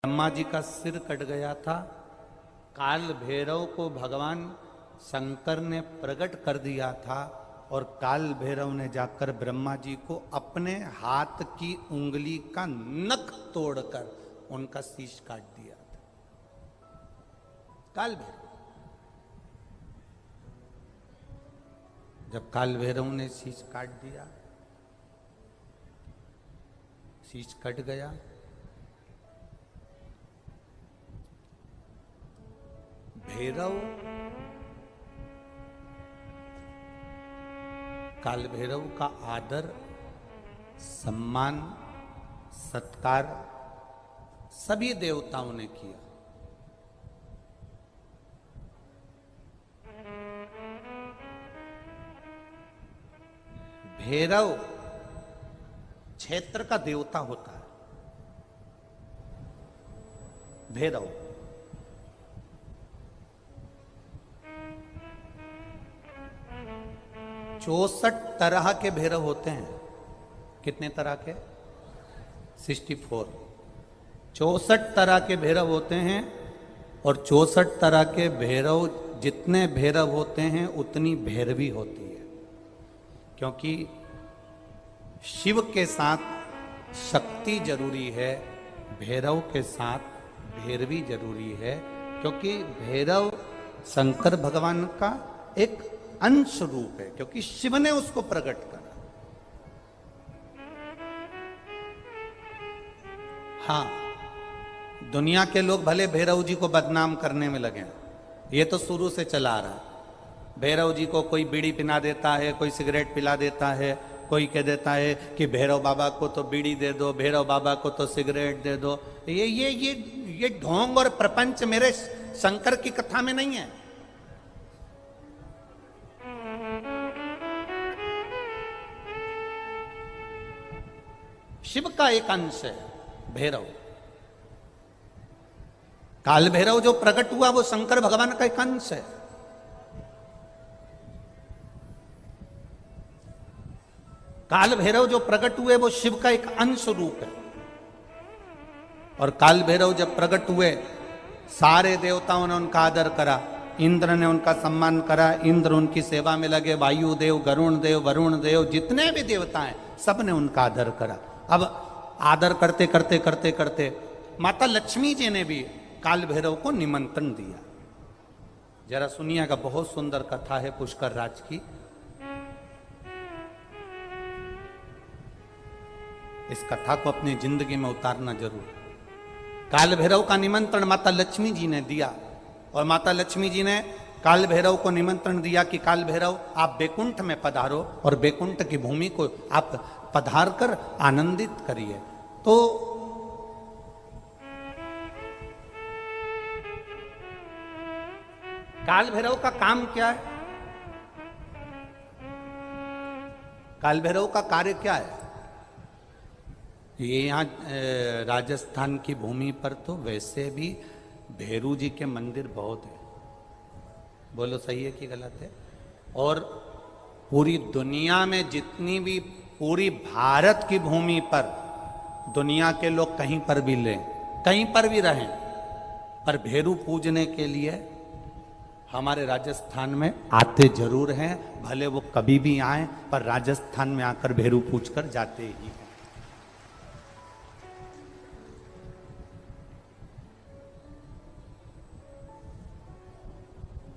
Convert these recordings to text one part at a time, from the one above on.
ब्रह्मा जी का सिर कट गया था। काल भैरव को भगवान शंकर ने प्रकट कर दिया था और काल भैरव ने जाकर ब्रह्मा जी को अपने हाथ की उंगली का नख तोड़कर उनका शीश काट दिया था। काल भैरव, जब काल भैरव ने शीश काट दिया, शीश कट गया, भैरव काल भैरव का आदर सम्मान सत्कार सभी देवताओं ने किया। भैरव क्षेत्र का देवता होता है। भैरव 64 तरह के भैरव होते हैं। कितने तरह के? 64। 64 तरह के भैरव होते हैं और 64 तरह के भैरव, जितने भैरव होते हैं उतनी भैरवी होती है, क्योंकि शिव के साथ शक्ति जरूरी है, भैरव के साथ भैरवी जरूरी है, क्योंकि भैरव शंकर भगवान का एक अंश रूप है, क्योंकि शिव ने उसको प्रकट करा। हाँ, दुनिया के लोग भले भैरव जी को बदनाम करने में लगे, ये तो शुरू से चला आ रहा है। भैरव जी को कोई बीड़ी पिला देता है, कोई सिगरेट पिला देता है, कोई कह देता है कि भैरव बाबा को तो बीड़ी दे दो, भैरव बाबा को तो सिगरेट दे दो। ये ढोंग और प्रपंच मेरे शंकर की कथा में नहीं है। शिव का एक अंश है भैरव। काल भैरव जो प्रकट हुआ वो शंकर भगवान का एक अंश है। काल भैरव जो प्रकट हुए वो शिव का एक अंश रूप है। और काल भैरव जब प्रकट हुए, सारे देवताओं ने उनका आदर करा, इंद्र ने उनका सम्मान करा, इंद्र उनकी सेवा में लगे, वायु देव, गरुण देव, वरुण देव, जितने भी देवता हैं सब ने उनका आदर करा। अब आदर करते करते करते करते माता लक्ष्मी जी ने भी काल भैरव को निमंत्रण दिया। जरा सुनिएगा, बहुत सुंदर कथा है पुष्कर राज की। इस कथा को अपनी जिंदगी में उतारना जरूर। काल भैरव का निमंत्रण माता लक्ष्मी जी ने दिया और माता लक्ष्मी जी ने काल भैरव को निमंत्रण दिया कि काल भैरव आप बैकुंठ में पधारो और बैकुंठ की भूमि को आप पधार कर आनंदित करिए। तो काल भैरव का काम क्या है? काल भैरव का कार्य क्या है? ये यहाँ राजस्थान की भूमि पर तो वैसे भी भैरू जी के मंदिर बहुत है। बोलो सही है कि गलत है? और पूरी दुनिया में जितनी भी, पूरी भारत की भूमि पर दुनिया के लोग कहीं पर भी लें, कहीं पर भी रहें, पर भैरू पूजने के लिए हमारे राजस्थान में आते जरूर हैं। भले वो कभी भी आए, पर राजस्थान में आकर भैरू पूज कर जाते ही हैं।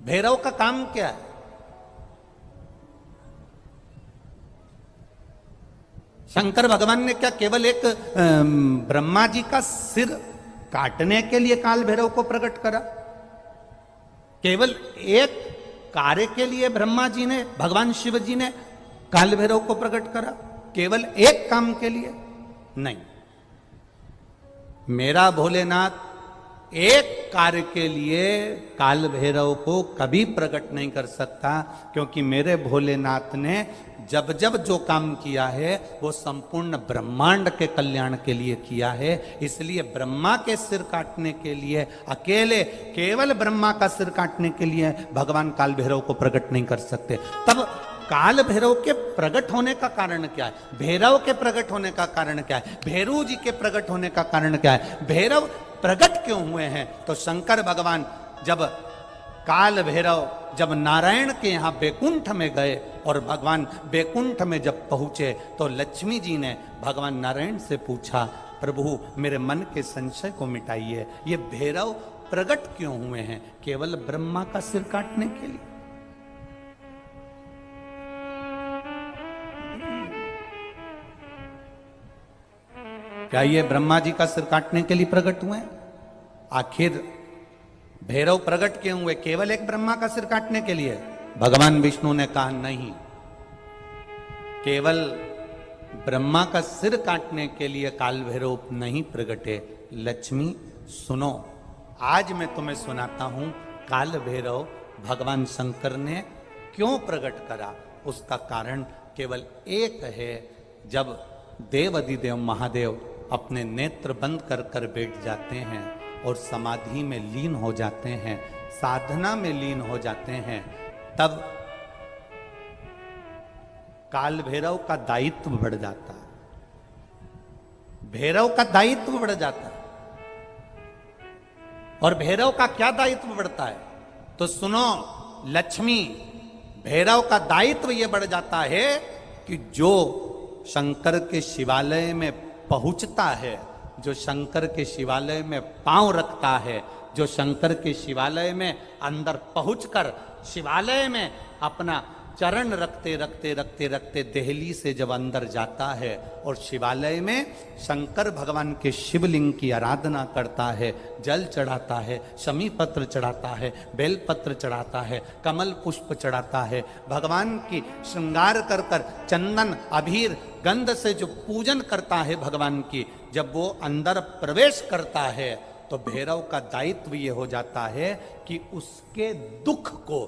भैरव का काम क्या है? शंकर भगवान ने क्या केवल एक ब्रह्मा जी का सिर काटने के लिए काल भैरव को प्रकट करा? केवल एक कार्य के लिए ब्रह्मा जी ने, भगवान शिव जी ने काल भैरव को प्रकट करा? केवल एक काम के लिए? नहीं। मेरा भोलेनाथ एक कार्य के लिए काल भैरव को कभी प्रकट नहीं कर सकता, क्योंकि मेरे भोलेनाथ ने जब जब जो काम किया है वो संपूर्ण ब्रह्मांड के कल्याण के लिए किया है। इसलिए ब्रह्मा के सिर काटने के लिए, अकेले केवल ब्रह्मा का सिर काटने के लिए भगवान काल भैरव को प्रकट नहीं कर सकते। तब काल भैरव के प्रकट होने का कारण क्या है? भैरव के प्रकट होने का कारण क्या है? भैरू जी के प्रकट होने का कारण क्या है? भैरव प्रकट क्यों हुए हैं? तो शंकर भगवान जब काल भैरव जब नारायण के यहाँ बैकुंठ में गए और भगवान बैकुंठ में जब पहुंचे तो लक्ष्मी जी ने भगवान नारायण से पूछा, प्रभु मेरे मन के संशय को मिटाइए, ये भैरव प्रकट क्यों हुए हैं? केवल ब्रह्मा का सिर काटने के लिए? क्या ये ब्रह्मा जी का सिर काटने के लिए प्रकट हुए? आखिर भैरव प्रकट क्यों हुए? केवल एक ब्रह्मा का सिर काटने के लिए? भगवान विष्णु ने कहा नहीं, केवल ब्रह्मा का सिर काटने के लिए काल भैरव नहीं प्रकटे। लक्ष्मी सुनो, आज मैं तुम्हें सुनाता हूं काल भैरव भगवान शंकर ने क्यों प्रकट करा। उसका कारण केवल एक है। जब देव अधिदेव महादेव अपने नेत्र बंद कर कर बैठ जाते हैं और समाधि में लीन हो जाते हैं, साधना में लीन हो जाते हैं, तब काल भैरव का दायित्व बढ़ जाता है। भैरव का दायित्व बढ़ जाता है। और भैरव का क्या दायित्व बढ़ता है? तो सुनो लक्ष्मी, भैरव का दायित्व यह बढ़ जाता है कि जो शंकर के शिवालय में पहुंचता है, जो शंकर के शिवालय में पांव रखता है, जो शंकर के शिवालय में अंदर पहुंचकर शिवालय में अपना चरण रखते रखते रखते रखते देहली से जब अंदर जाता है और शिवालय में शंकर भगवान के शिवलिंग की आराधना करता है, जल चढ़ाता है, शमी पत्र चढ़ाता है, बेल पत्र चढ़ाता है, कमल पुष्प चढ़ाता है, भगवान की श्रृंगार कर कर चंदन अबीर गंध से जो पूजन करता है भगवान की, जब वो अंदर प्रवेश करता है तो भैरव का दायित्व ये हो जाता है कि उसके दुख को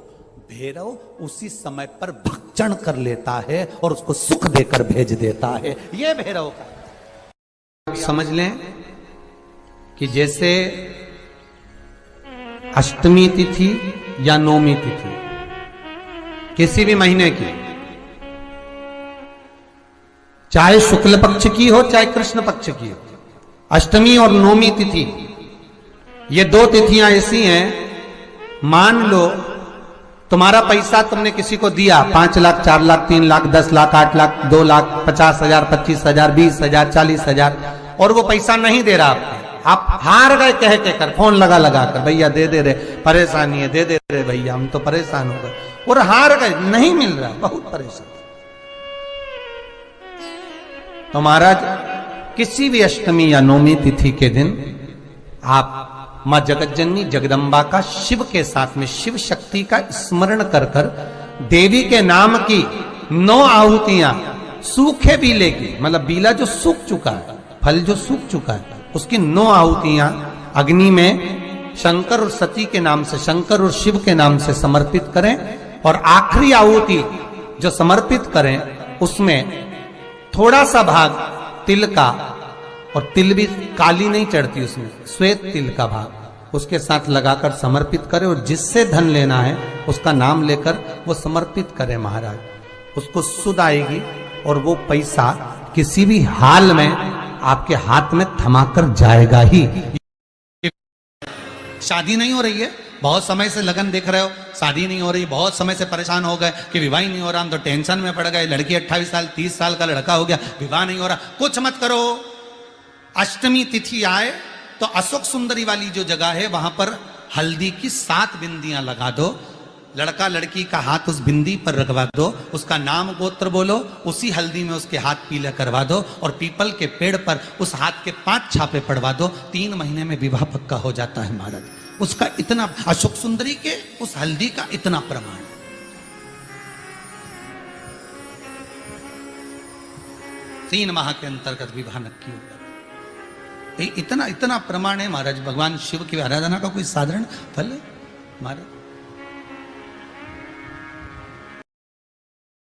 भैरव उसी समय पर भक्षण कर लेता है और उसको सुख देकर भेज देता है। ये भैरव का समझ लें कि जैसे अष्टमी तिथि या नौमी तिथि किसी भी महीने की, चाहे शुक्ल पक्ष की हो चाहे कृष्ण पक्ष की हो, अष्टमी और नौमी तिथि ये दो तिथियां ऐसी हैं, मान लो तुम्हारा पैसा तुमने किसी को दिया 5 लाख 4 लाख 3 लाख 10 लाख 8 लाख 2 लाख 50,000 25,000 20,000 40,000 और वो पैसा नहीं दे रहा आपको, आप हार गए कह के कर, फोन लगा लगा कर, भैया दे दे रहे, परेशानी है, दे दे रहे भैया, हम तो परेशान हो गए, और हार गए, नहीं मिल रहा, बहुत परेशान। तो महाराज किसी भी अष्टमी या नौमी तिथि के दिन आप मां जगतजननी जगदम्बा का शिव के साथ में शिव शक्ति का स्मरण कर कर देवी के नाम की 9 आहुतियां सूखे बीले की, मतलब बीला जो सूख चुका है, फल जो सूख चुका है, उसकी 9 आहुतियां अग्नि में शंकर और सती के नाम से, शंकर और शिव के नाम से समर्पित करें। और आखिरी आहुति जो समर्पित करें उसमें थोड़ा सा भाग तिल का, और तिल भी काली नहीं चढ़ती उसमें, श्वेत तिल का भाग उसके साथ लगाकर समर्पित करें और जिससे धन लेना है उसका नाम लेकर वो समर्पित करें महाराज, उसको सुध आएगी और वो पैसा किसी भी हाल में आपके हाथ में थमाकर जाएगा ही। शादी नहीं हो रही है, बहुत समय से लगन देख रहे हो, शादी नहीं हो रही, बहुत समय से परेशान हो गए कि विवाह ही नहीं हो रहा, हम तो टेंशन में पड़ गए, लड़की 28 साल 30 साल का लड़का हो गया, विवाह नहीं हो रहा, कुछ मत करो। अष्टमी तिथि आए तो अशोक सुंदरी वाली जो जगह है वहां पर हल्दी की 7 बिंदियां लगा दो, लड़का लड़की का हाथ उस बिंदी पर रखवा दो, उसका नाम गोत्र बोलो, उसी हल्दी में उसके हाथ पीले करवा दो और पीपल के पेड़ पर उस हाथ के 5 छापे पड़वा दो, 3 महीने में विवाह पक्का हो जाता है महाराज। उसका इतना, अशोक सुंदरी के उस हल्दी का इतना प्रमाण, 3 माह के अंतर्गत विवाह नक्की हो जाता, इतना इतना प्रमाण है महाराज। भगवान शिव की आराधना का कोई साधारण फल है महाराज।